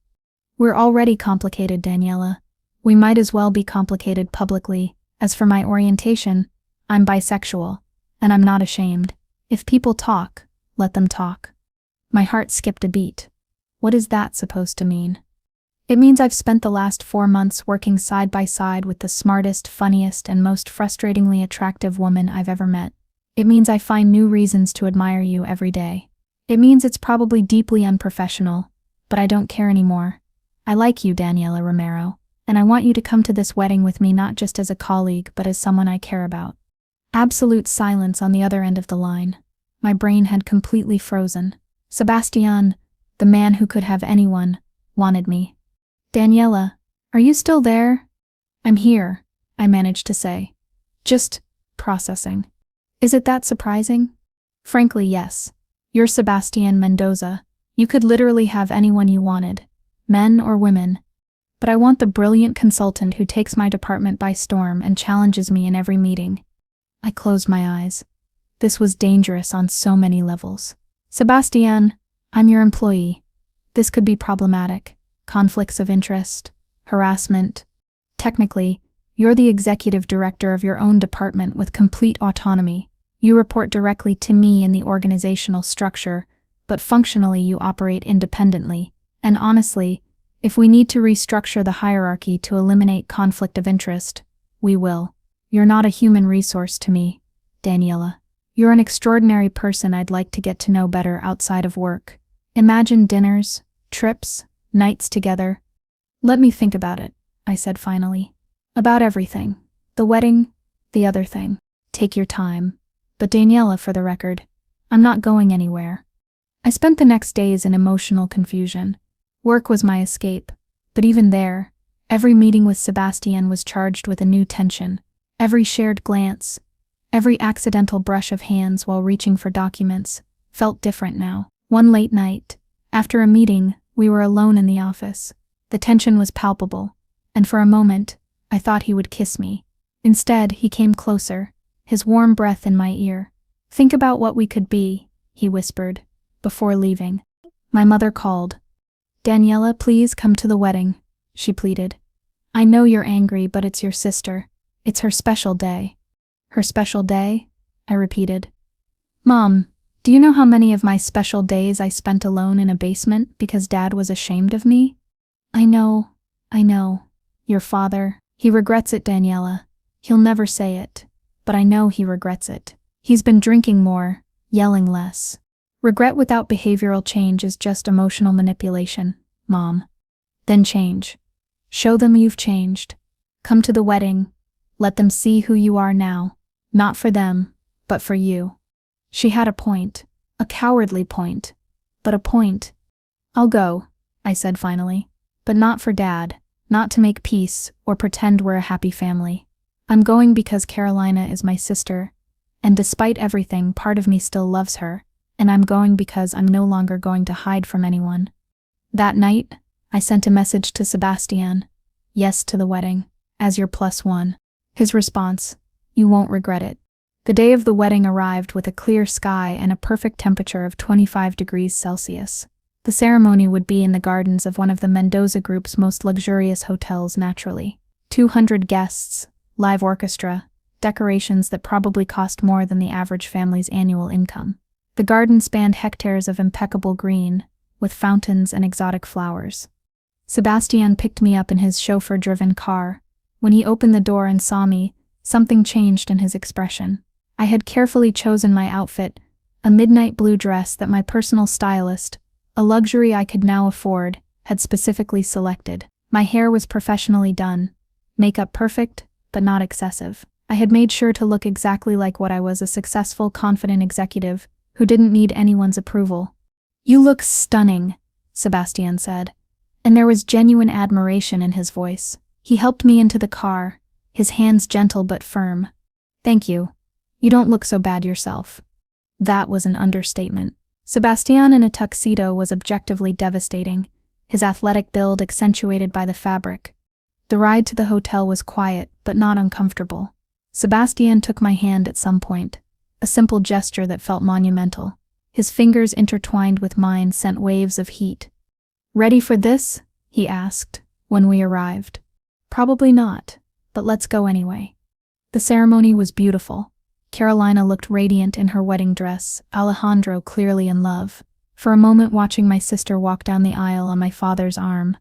"We're already complicated, Daniela. We might as well be complicated publicly. As for my orientation, I'm bisexual, and I'm not ashamed. If people talk, let them talk." My heart skipped a beat. What is that supposed to mean? It means I've spent the last 4 months working side by side with the smartest, funniest, and most frustratingly attractive woman I've ever met. It means I find new reasons to admire you every day. It means it's probably deeply unprofessional, but I don't care anymore. I like you, Daniela Romero, and I want you to come to this wedding with me not just as a colleague but as someone I care about. Absolute silence on the other end of the line. My brain had completely frozen. Sebastian, the man who could have anyone, wanted me. "Daniela, are you still there?" "I'm here," I managed to say. "Just processing." "Is it that surprising?" "Frankly, yes. You're Sebastian Mendoza. You could literally have anyone you wanted, men or women. But I want the brilliant consultant who takes my department by storm and challenges me in every meeting." I closed my eyes. This was dangerous on so many levels. "Sebastian, I'm your employee. This could be problematic. Conflicts of interest, harassment. Technically, you're the executive director of your own department with complete autonomy. You report directly to me in the organizational structure, but functionally you operate independently. And honestly, if we need to restructure the hierarchy to eliminate conflict of interest, we will. You're not a human resource to me, Daniela. You're an extraordinary person I'd like to get to know better outside of work. Imagine dinners, trips, nights together." "Let me think about it," I said finally. "About everything. The wedding, the other thing. Take your time. But Daniela, for the record, I'm not going anywhere." I spent the next days in emotional confusion. Work was my escape, but even there, every meeting with Sebastian was charged with a new tension. Every shared glance, every accidental brush of hands while reaching for documents, felt different now. One late night, after a meeting, we were alone in the office. The tension was palpable, and for a moment, I thought he would kiss me. Instead, he came closer, his warm breath in my ear. "Think about what we could be," he whispered, before leaving. My mother called. "Daniela, please come to the wedding," she pleaded. "I know you're angry, but it's your sister. It's her special day." "Her special day?" I repeated. "Mom, do you know how many of my special days I spent alone in a basement because Dad was ashamed of me?" I know. Your father, he regrets it, Daniela. He'll never say it, but I know he regrets it. He's been drinking more, yelling less. Regret without behavioral change is just emotional manipulation, Mom. Then change. Show them you've changed. Come to the wedding. Let them see who you are now. Not for them, but for you. She had a point. A cowardly point. But a point. I'll go, I said finally. But not for Dad. Not to make peace or pretend we're a happy family. I'm going because Carolina is my sister, and despite everything, part of me still loves her, and I'm going because I'm no longer going to hide from anyone. That night, I sent a message to Sebastian. Yes to the wedding, as your +1. His response, you won't regret it. The day of the wedding arrived with a clear sky and a perfect temperature of 25 degrees Celsius. The ceremony would be in the gardens of one of the Mendoza Group's most luxurious hotels naturally. 200 guests, live orchestra, decorations that probably cost more than the average family's annual income. The garden spanned hectares of impeccable green, with fountains and exotic flowers. Sebastian picked me up in his chauffeur-driven car. When he opened the door and saw me, something changed in his expression. I had carefully chosen my outfit, a midnight blue dress that my personal stylist, a luxury I could now afford, had specifically selected. My hair was professionally done, makeup perfect, but not excessive. I had made sure to look exactly like what I was, a successful, confident executive who didn't need anyone's approval. You look stunning, Sebastian said, and there was genuine admiration in his voice. He helped me into the car, his hands gentle but firm. Thank you. You don't look so bad yourself. That was an understatement. Sebastian in a tuxedo was objectively devastating, his athletic build accentuated by the fabric. The ride to the hotel was quiet, but not uncomfortable. Sebastian took my hand at some point, a simple gesture that felt monumental. His fingers intertwined with mine sent waves of heat. Ready for this? He asked, when we arrived. Probably not, but let's go anyway. The ceremony was beautiful. Carolina looked radiant in her wedding dress, Alejandro clearly in love. For a moment, watching my sister walk down the aisle on my father's arm,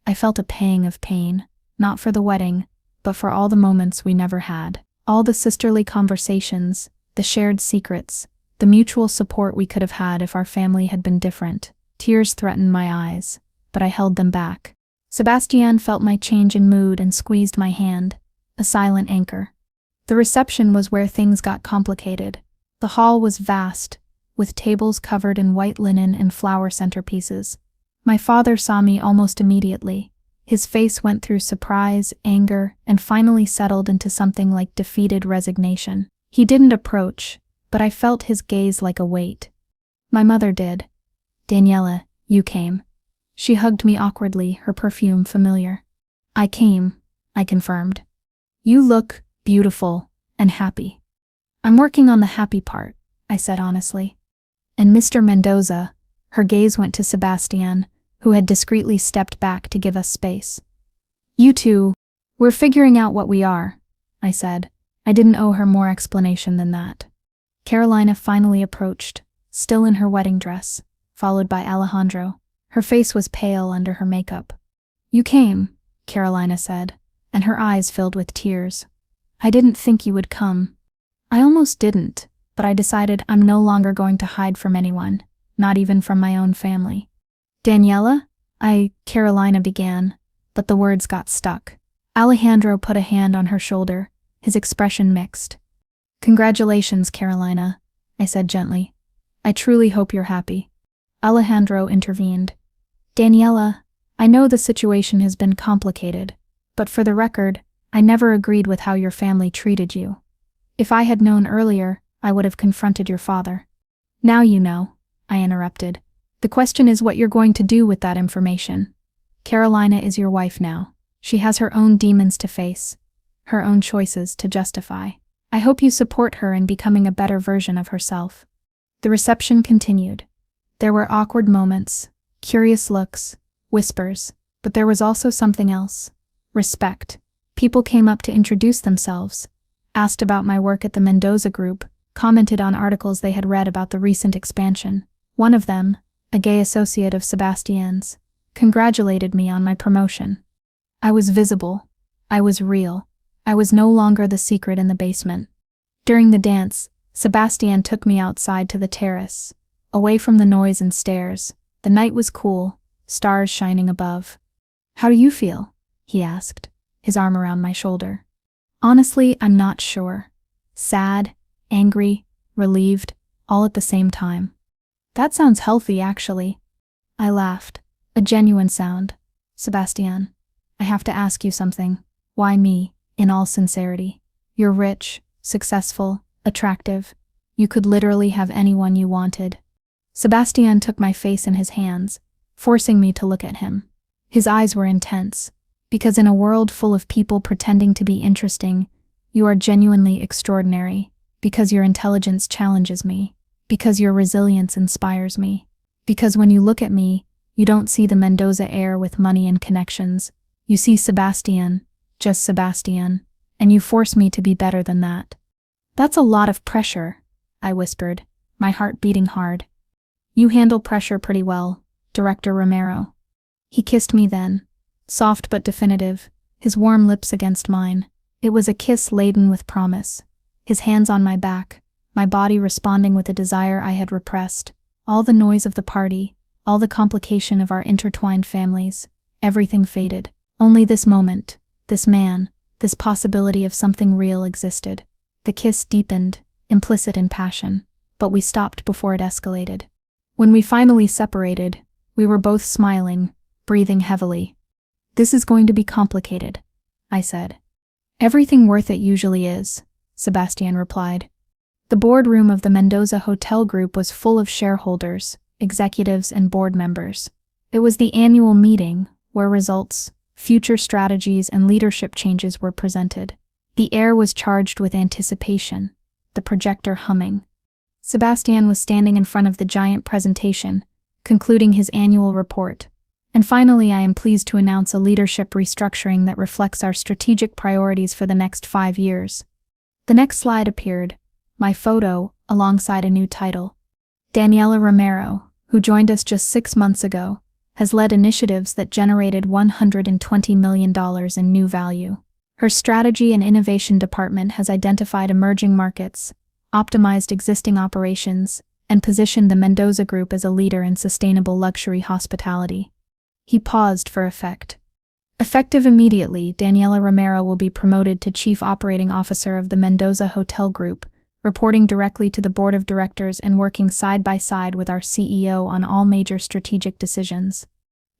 I felt a pang of pain, not for the wedding, but for all the moments we never had. All the sisterly conversations, the shared secrets, the mutual support we could have had if our family had been different. Tears threatened my eyes, but I held them back. Sebastian felt my change in mood and squeezed my hand, a silent anchor. The reception was where things got complicated. The hall was vast, with tables covered in white linen and flower centerpieces. My father saw me almost immediately. His face went through surprise, anger, and finally settled into something like defeated resignation. He didn't approach, but I felt his gaze like a weight. My mother did. Daniela, you came. She hugged me awkwardly, her perfume familiar. I came, I confirmed. You look beautiful and happy. I'm working on the happy part, I said honestly. And Mr. Mendoza, her gaze went to Sebastian, who had discreetly stepped back to give us space. You two, we're figuring out what we are, I said. I didn't owe her more explanation than that. Carolina finally approached, still in her wedding dress, followed by Alejandro. Her face was pale under her makeup. You came, Carolina said, and her eyes filled with tears. I didn't think you would come. I almost didn't, but I decided I'm no longer going to hide from anyone, not even from my own family. Daniela? Carolina began, but the words got stuck. Alejandro put a hand on her shoulder, his expression mixed. Congratulations, Carolina, I said gently. I truly hope you're happy. Alejandro intervened. Daniela, I know the situation has been complicated, but for the record, I never agreed with how your family treated you. If I had known earlier, I would have confronted your father. Now you know, I interrupted. The question is what you're going to do with that information. Carolina is your wife now. She has her own demons to face, her own choices to justify. I hope you support her in becoming a better version of herself. The reception continued. There were awkward moments, curious looks, whispers, but there was also something else. Respect. People came up to introduce themselves, asked about my work at the Mendoza Group, commented on articles they had read about the recent expansion. One of them, a gay associate of Sebastian's, congratulated me on my promotion. I was visible. I was real. I was no longer the secret in the basement. During the dance, Sebastian took me outside to the terrace, away from the noise and stares. The night was cool, stars shining above. How do you feel? He asked. his arm around my shoulder. Honestly, I'm not sure. Sad, angry, relieved, all at the same time. That sounds healthy, actually. I laughed. A genuine sound. Sebastian, I have to ask you something. Why me, in all sincerity? You're rich, successful, attractive. You could literally have anyone you wanted. Sebastian took my face in his hands, forcing me to look at him. His eyes were intense, because in a world full of people pretending to be interesting, you are genuinely extraordinary, because your intelligence challenges me, because your resilience inspires me, because when you look at me, you don't see the Mendoza heir with money and connections. You see Sebastian, just Sebastian, and you force me to be better than that. That's a lot of pressure, I whispered, my heart beating hard. You handle pressure pretty well, Director Romero. He kissed me then, soft but definitive, his warm lips against mine. It was a kiss laden with promise. His hands on my back, my body responding with a desire I had repressed. All the noise of the party, all the complication of our intertwined families, everything faded. Only this moment, this man, this possibility of something real existed. The kiss deepened, implicit in passion, but we stopped before it escalated. When we finally separated, we were both smiling, breathing heavily. This is going to be complicated, I said. Everything worth it usually is, Sebastian replied. The boardroom of the Mendoza Hotel Group was full of shareholders, executives, and board members. It was the annual meeting where results, future strategies, and leadership changes were presented. The air was charged with anticipation, the projector humming. Sebastian was standing in front of the giant presentation, concluding his annual report. And finally, I am pleased to announce a leadership restructuring that reflects our strategic priorities for the next 5 years. The next slide appeared, my photo, alongside a new title. Daniela Romero, who joined us just 6 months ago, has led initiatives that generated $120 million in new value. Her strategy and innovation department has identified emerging markets, optimized existing operations, and positioned the Mendoza Group as a leader in sustainable luxury hospitality. He paused for effect. Effective immediately, Daniela Romero will be promoted to Chief Operating Officer of the Mendoza Hotel Group, reporting directly to the board of directors and working side by side with our CEO on all major strategic decisions.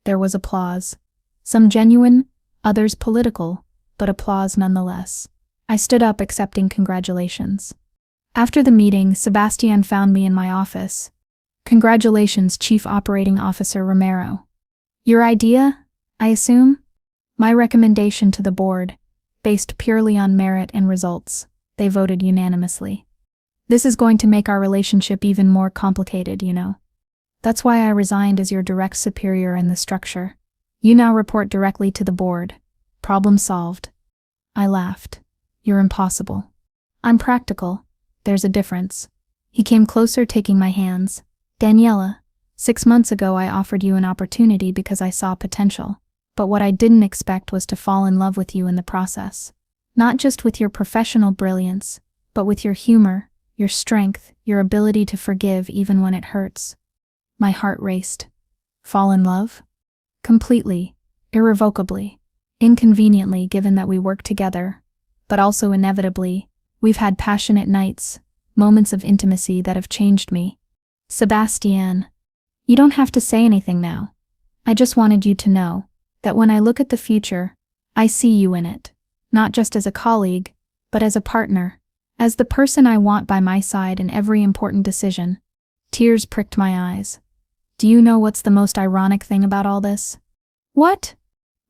There was applause. Some genuine, others political, but applause nonetheless. I stood up accepting congratulations. After the meeting, Sebastian found me in my office. Congratulations, Chief Operating Officer Romero. Your idea, I assume? My recommendation to the board, based purely on merit and results. They voted unanimously. This is going to make our relationship even more complicated, you know. That's why I resigned as your direct superior in the structure. You now report directly to the board. Problem solved. I laughed. You're impossible. I'm practical. There's a difference. He came closer, taking my hands. Daniela, 6 months ago I offered you an opportunity because I saw potential. But what I didn't expect was to fall in love with you in the process. Not just with your professional brilliance, but with your humor, your strength, your ability to forgive even when it hurts. My heart raced. Fall in love? Completely, irrevocably, inconveniently given that we work together, but also inevitably, we've had passionate nights, moments of intimacy that have changed me. Sebastian, you don't have to say anything now. I just wanted you to know that when I look at the future, I see you in it, not just as a colleague, but as a partner, as the person I want by my side in every important decision. Tears pricked my eyes. Do you know what's the most ironic thing about all this? What?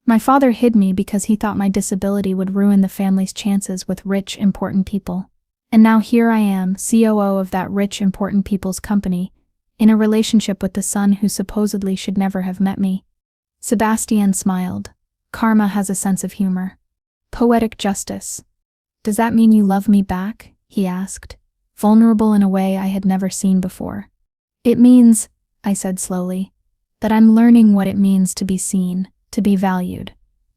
My father hid me because he thought my disability would ruin the family's chances with rich, important people. And now here I am, COO of that rich, important people's company, in a relationship with the son who supposedly should never have met me. Sebastian smiled. Karma has a sense of humor. Poetic justice. Does that mean you love me back? He asked, vulnerable in a way I had never seen before. It means, I said slowly, that I'm learning what it means to be seen, to be valued,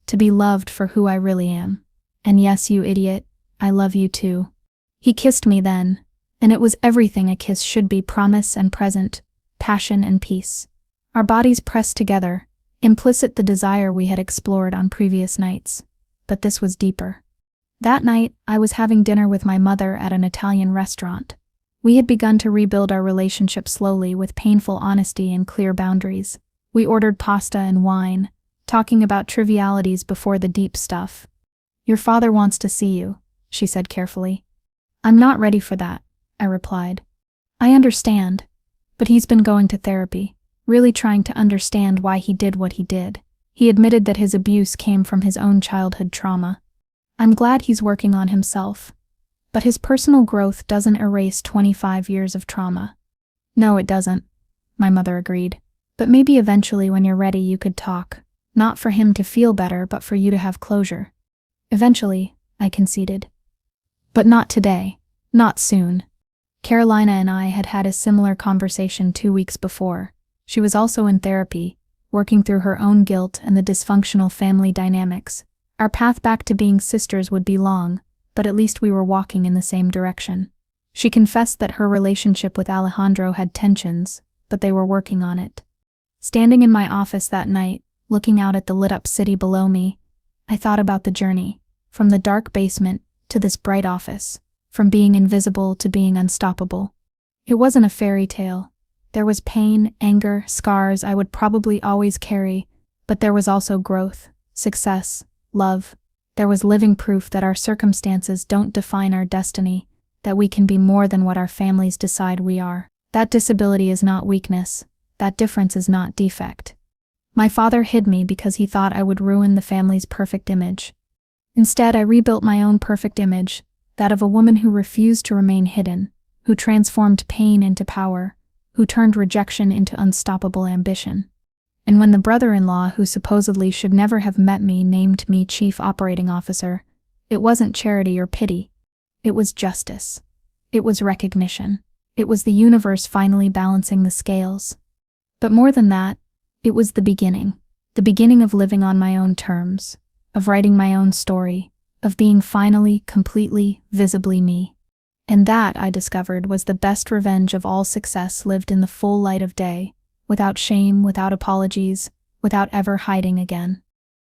to be loved for who I really am. And yes, you idiot, I love you too. He kissed me then, and it was everything a kiss should be: promise and present, passion and peace. Our bodies pressed together, implicit the desire we had explored on previous nights. but this was deeper. That night, I was having dinner with my mother at an Italian restaurant. We had begun to rebuild our relationship slowly with painful honesty and clear boundaries. We ordered pasta and wine, talking about trivialities before the deep stuff. "Your father wants to see you," she said carefully. "I'm not ready for that," I replied. "I understand, but he's been going to therapy, really trying to understand why he did what he did. He admitted that his abuse came from his own childhood trauma. I'm glad he's working on himself, but his personal growth doesn't erase 25 years of trauma." "No, it doesn't," my mother agreed. "But maybe eventually when you're ready you could talk, not for him to feel better but for you to have closure." "Eventually," I conceded. "But not today, not soon." Carolina and I had had a similar conversation 2 weeks before. She was also in therapy, working through her own guilt and the dysfunctional family dynamics. Our path back to being sisters would be long, but at least we were walking in the same direction. She confessed that her relationship with Alejandro had tensions, but they were working on it. Standing in my office that night, looking out at the lit-up city below me, I thought about the journey, from the dark basement to this bright office, from being invisible to being unstoppable. It wasn't a fairy tale. There was pain, anger, scars I would probably always carry, but there was also growth, success, love. There was living proof that our circumstances don't define our destiny, that we can be more than what our families decide we are. That disability is not weakness. That difference is not defect. My father hid me because he thought I would ruin the family's perfect image. Instead, I rebuilt my own perfect image, that of a woman who refused to remain hidden, who transformed pain into power, who turned rejection into unstoppable ambition. And when the brother-in-law who supposedly should never have met me named me Chief Operating Officer, it wasn't charity or pity. It was justice. It was recognition. It was the universe finally balancing the scales. But more than that, it was the beginning of living on my own terms, of writing my own story, of being finally, completely, visibly me. And that, I discovered, was the best revenge of all success lived in the full light of day, without shame, without apologies, without ever hiding again.